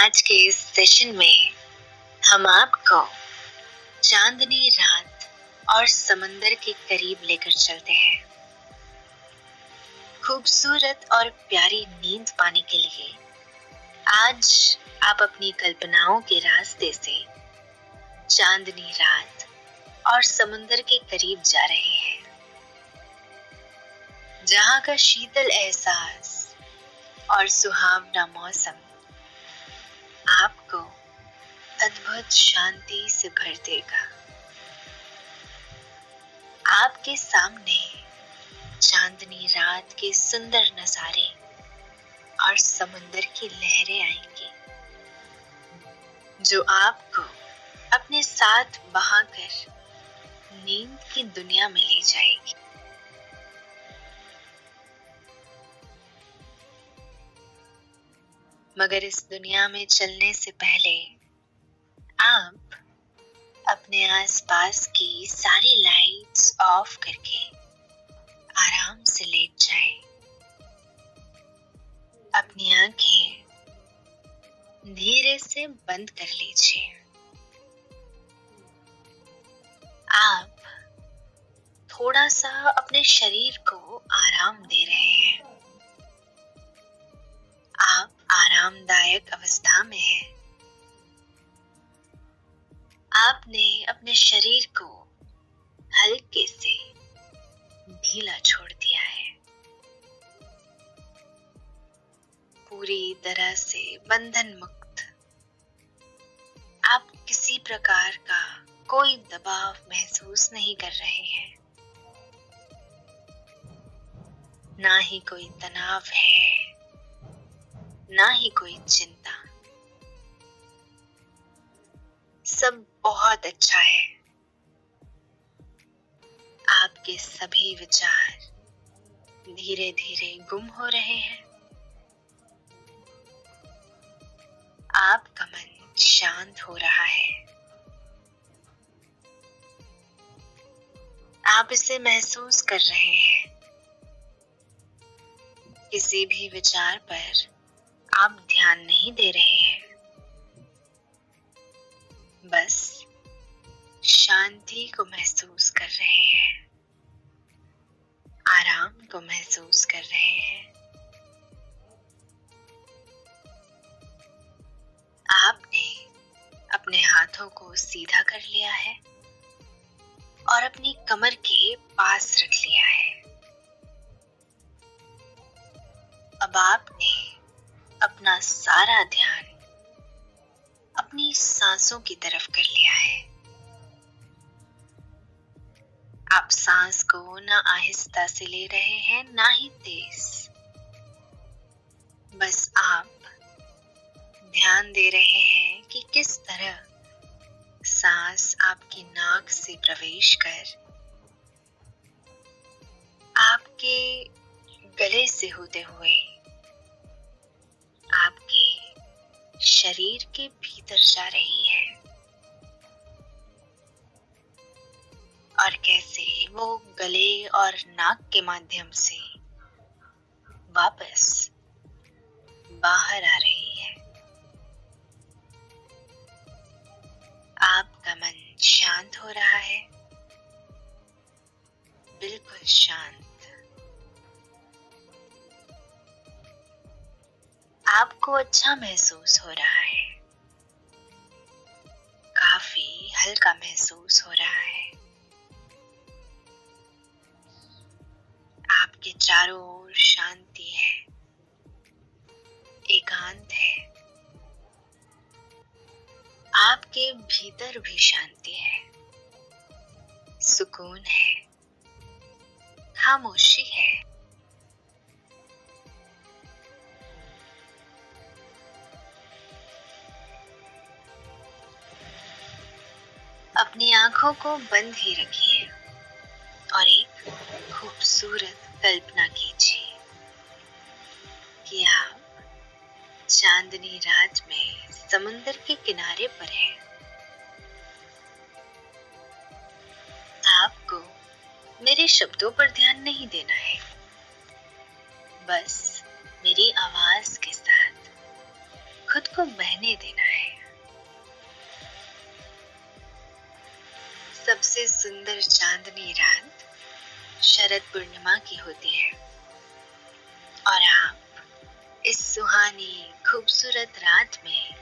आज के इस सेशन में हम आपको चांदनी रात और समंदर के करीब लेकर चलते हैं। खूबसूरत और प्यारी नींद पाने के लिए आज आप अपनी कल्पनाओं के रास्ते से चांदनी रात और समंदर के करीब जा रहे हैं, जहां का शीतल एहसास और सुहावना मौसम आपको अद्भुत शांति से भर देगा। आपके सामने चांदनी रात के सुंदर नजारे और समुंदर की लहरें आएंगी, जो आपको अपने साथ बहाकर नींद की दुनिया में ले जाएगी। मगर इस दुनिया में चलने से पहले आप अपने आसपास की सारी लाइट्स ऑफ करके आराम से लेट जाएं। अपनी आंखें धीरे से बंद कर लीजिए। आप थोड़ा सा अपने शरीर को आराम दे रहे हैं। आप आरामदायक अवस्था में हैं। आपने अपने शरीर को हल्के से ढीला छोड़ दिया है। पूरी तरह से बंधन मुक्त। आप किसी प्रकार का कोई दबाव महसूस नहीं कर रहे हैं। ना ही कोई तनाव है, ना ही कोई चिंता। सब बहुत अच्छा है। आपके सभी विचार धीरे धीरे गुम हो रहे हैं। आपका मन शांत हो रहा है। आप इसे महसूस कर रहे हैं। किसी भी विचार पर आप ध्यान नहीं दे रहे हैं। बस शांति को महसूस कर रहे हैं, आराम को महसूस कर रहे हैं। आपने अपने हाथों को सीधा कर लिया है और अपनी कमर के पास रख लिया है। अब आपने अपना सारा ध्यान अपनी सांसों की तरफ कर लिया है। आप सांस को ना आहिस्ता से ले रहे हैं, ना ही तेज। बस आप ध्यान दे रहे हैं कि किस तरह सांस आपकी नाक से प्रवेश कर आपके गले से होते हुए आपके शरीर के भीतर जा रही है, और कैसे वो गले और नाक के माध्यम से वापस बाहर आ रही है। आपका मन शांत हो रहा है, बिल्कुल शांत। आपको अच्छा महसूस हो रहा है, काफी हल्का महसूस हो रहा है। आपके चारों ओर शांति है, एकांत है। आपके भीतर भी शांति है, सुकून है, खामोशी है। अपनी आंखों को बंद ही रखिए और एक खूबसूरत कल्पना कीजिए कि आप चांदनी रात में समुंदर के किनारे पर हैं। आपको मेरे शब्दों पर ध्यान नहीं देना है, बस मेरी आवाज के साथ खुद को बहने आने देना है। सबसे सुंदर चांदनी रात शरद पूर्णिमा की होती है और आप इस सुहानी खूबसूरत रात में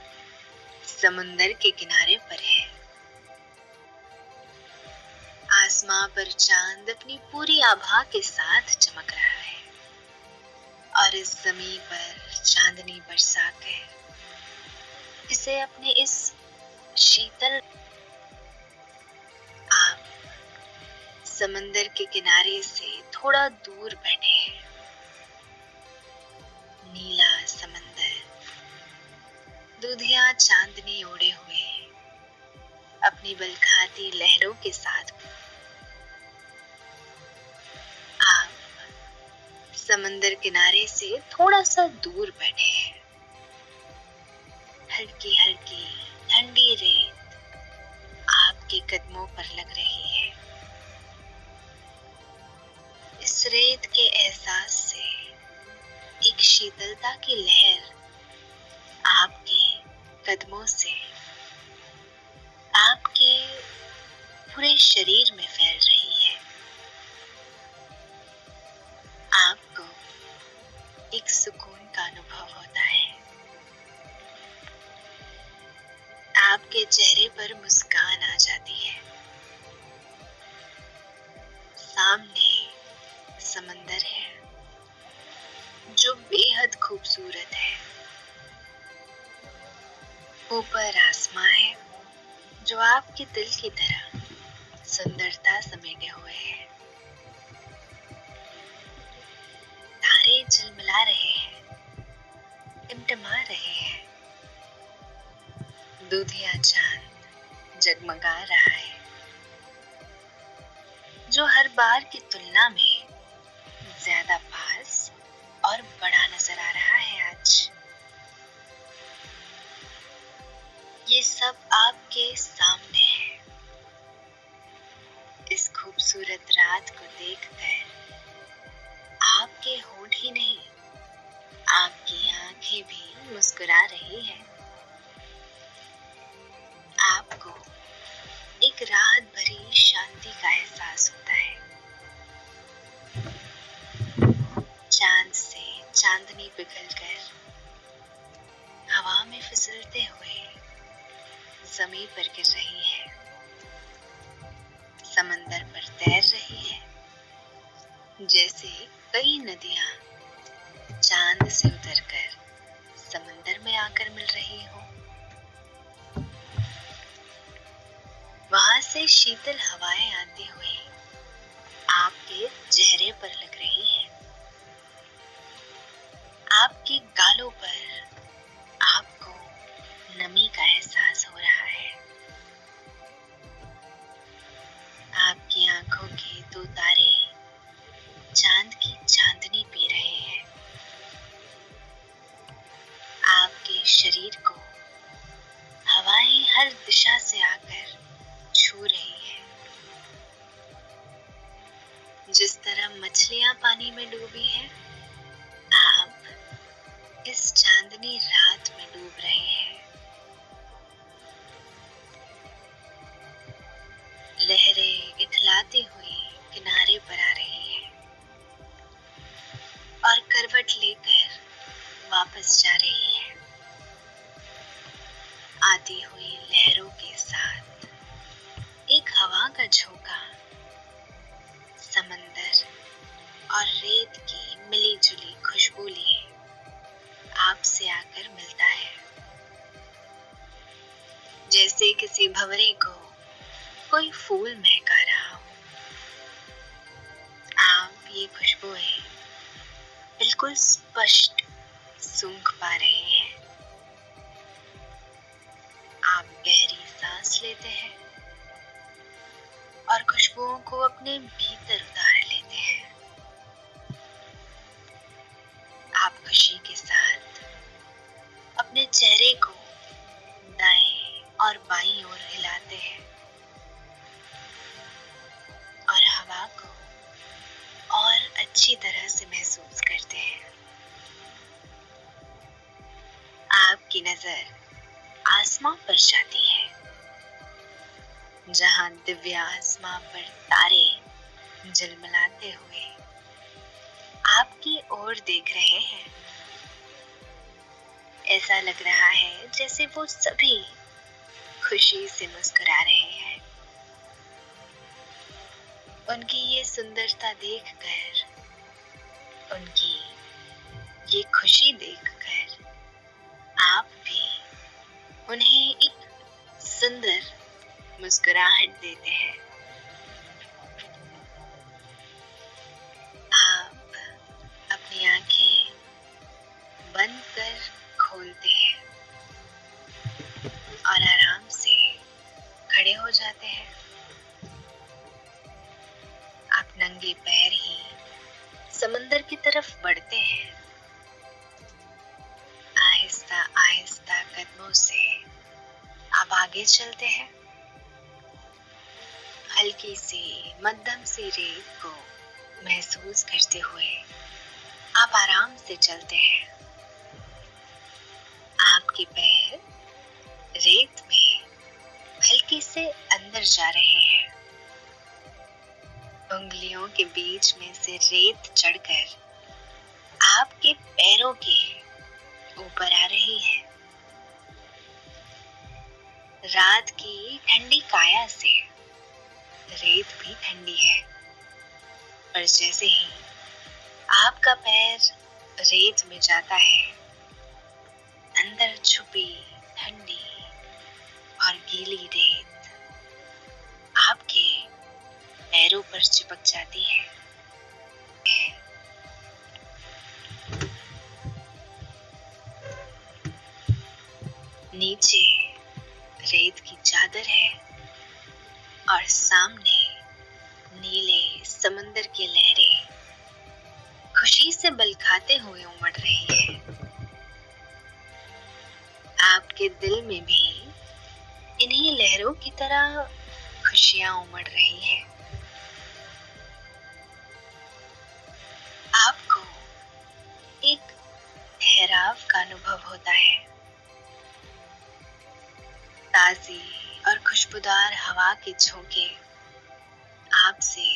समुंदर के किनारे पर हैं। आसमां पर चांद अपनी पूरी आभा के साथ चमक रहा है और इस जमीन पर चांदनी बरसाकर इसे अपने इस शीतल, आप समंदर के किनारे से थोड़ा दूर बैठे हैं। नीला समंदर दूधिया चांदनी ओढ़े हुए अपनी बलखाती लहरों के साथ आप समंदर किनारे से थोड़ा सा दूर बैठे हैं। हल्की हल्की ठंडी रेत आपके कदमों पर लग रही है। इस रेत के एहसास से एक शीतलता की लहर आपके कदमों से आपके पूरे शरीर में फैल रही है। आपको एक सुकून का अनुभव होता है। आपके चेहरे पर मुस्कान आ जाती है। सामने समंदर है जो बेहद खूबसूरत है। ऊपर आसमां है जो आपके दिल की तरह सुंदरता समेटे हुए है। तारे झिलमिला रहे हैं, टिमटिमा रहे हैं। दूधिया चांद जगमगा रहा है जो हर बार की तुलना में ज्यादा पास और बड़ा नजर आ रहा है। आज ये सब आपके सामने है। इस खूबसूरत रात को देखकर आपके होंठ ही नहीं, आपकी आंखें भी मुस्कुरा रही हैं। आपको एक राहत भरी शांति का एहसास होता है। चांद से चांदनी पिघलकर हवा में फिसलते हुए जमीन पर गिर रही है। समंदर पर तैर रही है जैसे कई नदियां चांद से उतरकर समंदर में आकर मिल रही हो। वहां से शीतल हवाएं आती हुई आपके चेहरे पर लग रही है। आपके गालों पर आपको नमी का एहसास हो रहा है। आपकी आंखों के दो तारे चांद की चांदनी पी रहे हैं। आपके शरीर को हवाएं हर दिशा से आकर छू रही है। जिस तरह मछलियां पानी में डूबी हैं, आप इस चांदनी रात में डूब रहे हैं। लहरें इठलाती हुई किनारे पर आ रही हैं और करवट लेकर वापस जा रही है। आती हुई लहरों के साथ एक हवा का झोंका समंदर और रेत की मिली जुली खुशबू लिए आपसे आकर मिलता है। जैसे किसी भंवरे को कोई फूल महका रहा हो। आप ये खुशबुएं बिल्कुल स्पष्ट सूंघ पा रहे हैं। आप गहरी सांस लेते हैं और खुशबुओं को अपने भीतर उतार लेते हैं। आप खुशी के साथ अपने चेहरे को दाएं और बाईं ओर हिलाते हैं और हवा को और अच्छी तरह से महसूस करते हैं। आपकी नजर आसमां पर जाती है, जहां दिव्य आसमां पर तारे झिलमिलाते हुए आपकी ओर देख रहे हैं। ऐसा लग रहा है जैसे वो सभी खुशी से मुस्कुरा रहे हैं। उनकी ये सुंदरता देखकर, उनकी ये खुशी देखकर आप भी उन्हें एक सुंदर मुस्कुराहट देते हैं। आप अपनी आंखें बंद कर खोलते हैं और आराम से खड़े हो जाते हैं। आप नंगे पैर ही समंदर की तरफ बढ़ते हैं। आहिस्ता आहिस्ता कदमों से आप आगे चलते हैं। हल्की सी मध्यम सी रेत को महसूस करते हुए आप आराम से चलते हैं। आपके पैर रेत में हल्के से अंदर जा रहे हैं। उंगलियों के बीच में से रेत चढ़कर आपके पैरों के ऊपर आ रही है। रात की ठंडी काया से रेत भी ठंडी है, पर जैसे ही आपका पैर रेत में जाता है, अंदर छुपी ठंडी और गीली रेत आपके पैरों पर चिपक जाती है। नीचे रेत की चादर है और सामने नीले समंदर की लहरें खुशी से बल खाते हुए उमड़ रही है। आपके दिल में भी इन्हीं लहरों की तरह खुशियां उमड़ रही हैं। आपको एक ठहराव का अनुभव होता है। ताजी और खुशबूदार हवा के झोंके आपसे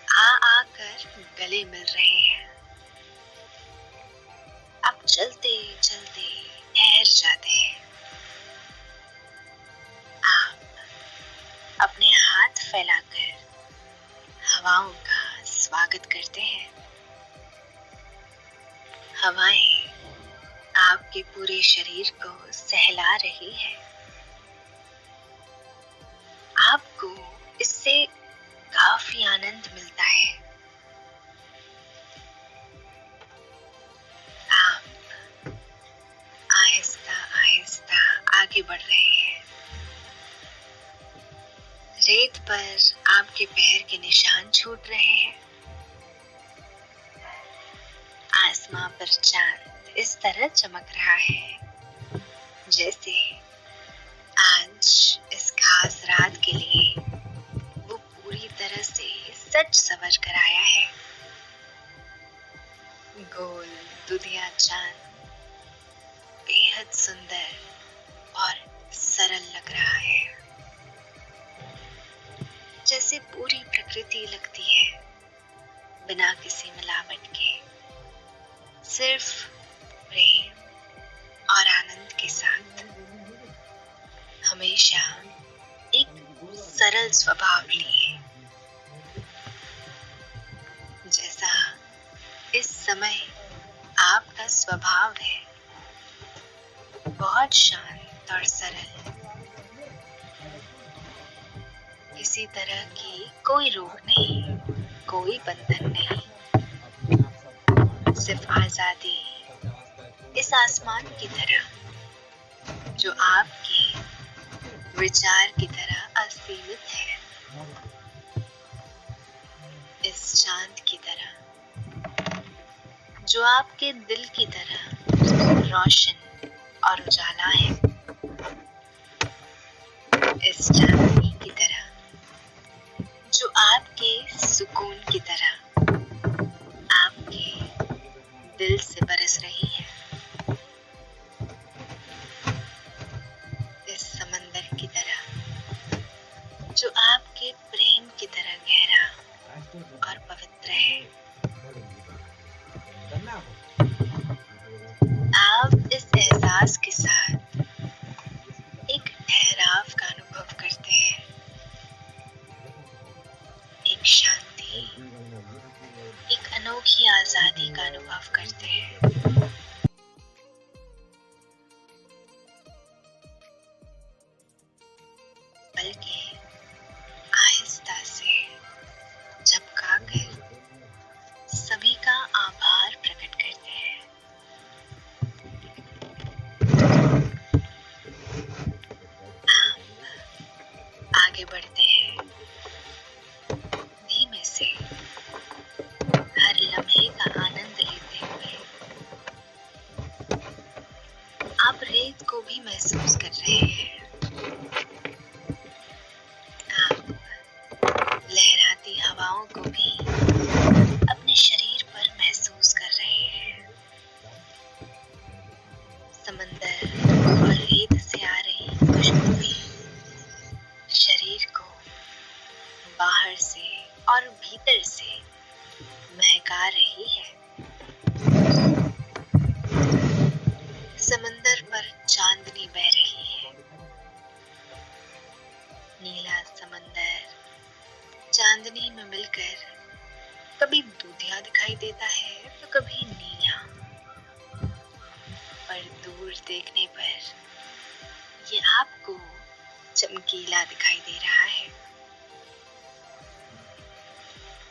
आकर गले मिल रहे हैं। आप चलते चलते ठहर जाते हैं। आप अपने हाथ फैलाकर हवाओं का स्वागत करते हैं। हवाएं आपके पूरे शरीर को सहला रही है। आपको इससे काफी आनंद मिलता है। आप आहिस्ता आहिस्ता आगे बढ़ रहे हैं। रेत पर आपके पैर के निशान छूट रहे हैं। आसमां पर चांद इस तरह चमक रहा है जैसे आज इस खास रात के लिए वो पूरी तरह से सच सवर कर आया है। गोल दुधिया चांद बेहद सुंदर और सरल लग रहा है, जैसे पूरी प्रकृति लगती है, बिना किसी मिलावट के, सिर्फ प्रेम और आनंद के साथ। हमेशा एक सरल स्वभाव लिए, जैसा इस समय आपका स्वभाव है, बहुत शांत और सरल। किसी तरह की कोई रोक नहीं, कोई बंधन नहीं, सिर्फ आजादी इस आसमान की तरह जो आपके विचार की तरह असीमित है, इस चांद की तरह जो आपके दिल की तरह रोशन और उजाला है, इस चांदनी की तरह जो आपके सुकून की तरह आपके दिल से बरस रही है। सांस के साथ एक ठहराव का अनुभव करते हैं, एक शांति, एक अनोखी आजादी का अनुभव करते हैं। बल्कि आहिस्ता से झपका कर सभी का आभार प्रकट करते हैं। आगे बढ़ते हैं, धीमे से हर लम्हे का आनंद लेते हुए। आप रेत को भी महसूस कर रहे हैं, आप लहराती हवाओं को भी अपने शरीर पर महसूस कर रहे हैं। समंदर और रेत से आ रही खुशबू भी शरीर को बाहर से और भीतर से महका रही है। समंदर पर चांदनी बह रही है। नीला समंदर चांदनी में मिलकर कभी दूधिया दिखाई देता है तो कभी नीला, पर दूर देखने पर ये आपको चमकीला दिखाई दे रहा है।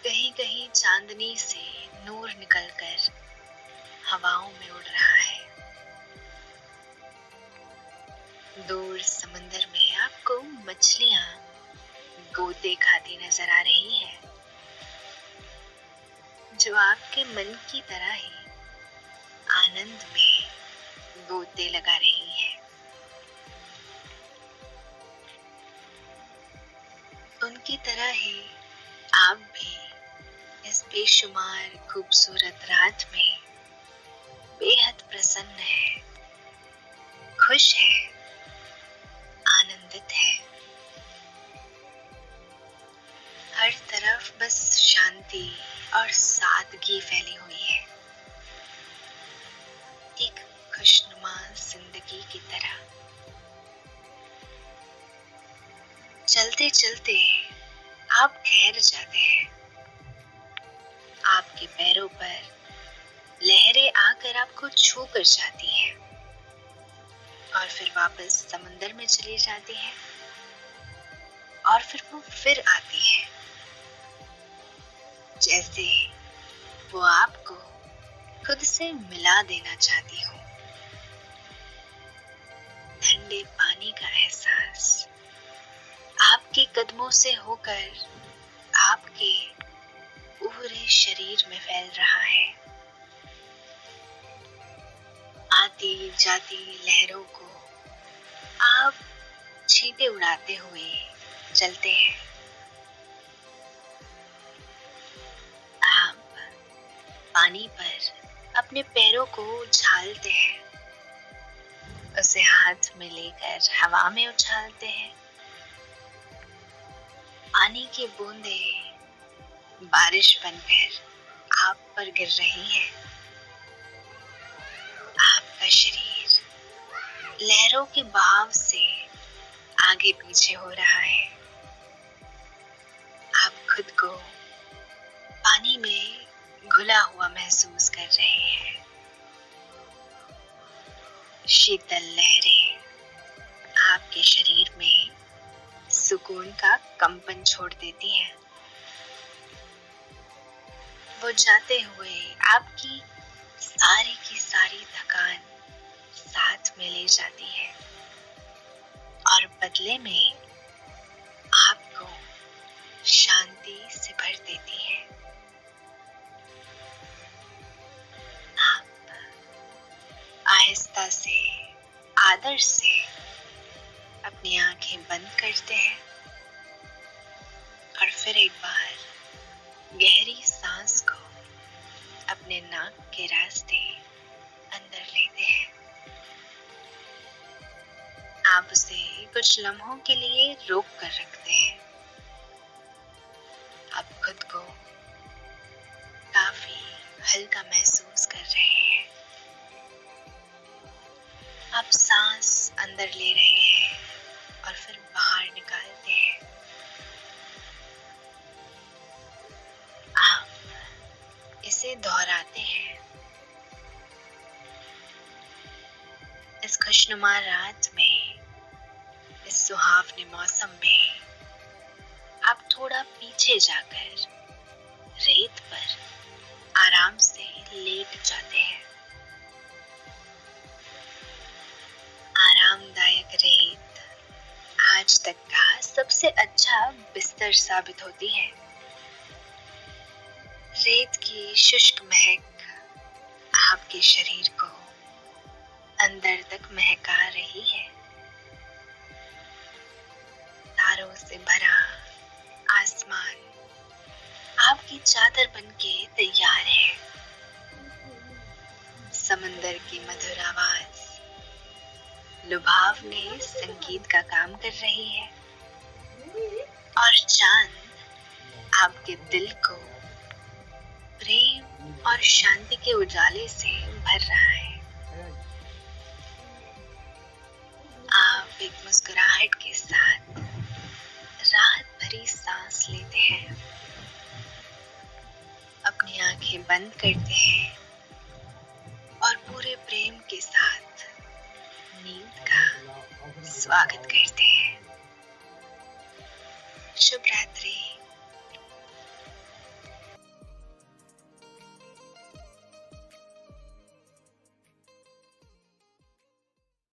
कहीं कहीं चांदनी से नूर निकलकर हवाओं में उड़ रहा है। दूर समंदर में आपको मछलियां गोते खाती नजर आ रही है, जो आपके मन की तरह ही आनंद में गोते लगा रही है। उनकी तरह ही आप भी इस बेशुमार खूबसूरत रात में बेहद प्रसन्न है, खुश है, आनंदित है। हर तरफ बस शांति और सादगी फैली हुई है, एक खुशनुमा जिंदगी की तरह। चलते चलते आप ठहर जाते हैं। आपके पैरों पर लहरें आकर आपको छू कर जाती हैं और फिर वापस समंदर में चली जाती हैं और फिर वो फिर आती है, जैसे वो आपको खुद से मिला देना चाहती हो। ठंडे पानी का एहसास आपके कदमों से होकर आपके पूरे शरीर में फैल रहा है। आती जाती लहरों को आप छींटे उड़ाते हुए चलते हैं। आप पानी पर अपने पैरों को उछालते हैं, उसे हाथ में लेकर हवा में उछालते हैं। पानी की बूंदें बारिश बनकर आप पर गिर रही हैं। आपका शरीर लहरों के बहाव से आगे पीछे हो रहा है। आप खुद को पानी में घुला हुआ महसूस कर रहे हैं। शीतल लहरें आपके शरीर में सुकून का कंपन छोड़ देती हैं। वो जाते हुए आपकी सारी की सारी थकान साथ में ले जाती है और बदले में आपको शांति से भर देती है। आप आहिस्ता से, आदर से अपनी आंखें बंद करते हैं और फिर एक बार गहरी सांस को अपने नाक के रास्ते अंदर लेते हैं। आप उसे कुछ लम्हों के लिए रोक कर रखते हैं। आप खुद को काफी हल्का महसूस कर रहे हैं। आप सांस अंदर ले रहे हैं और फिर बाहर निकालते हैं। आप इसे दोहराते हैं। इस खुशनुमा रात में, इस सुहावने मौसम में आप थोड़ा पीछे जाकर रेत पर आराम से लेट जाते हैं। आरामदायक रेत आज तक का सबसे अच्छा बिस्तर साबित होती है। रेत की शुष्क महक आपके शरीर को अंदर तक महका रही है। तारों से भरा आसमान आपकी चादर बनके तैयार है। समंदर की मधुर आवाज लुभावने संगीत का काम कर रही है और चांद आपके दिल को प्रेम और शांति के उजाले से भर रहा है। आप एक मुस्कुराहट के साथ राहत भरी सांस लेते हैं, अपनी आंखें बंद करते हैं और पूरे प्रेम के साथ नींद का स्वागत करते हैं। शुभ रात्रि।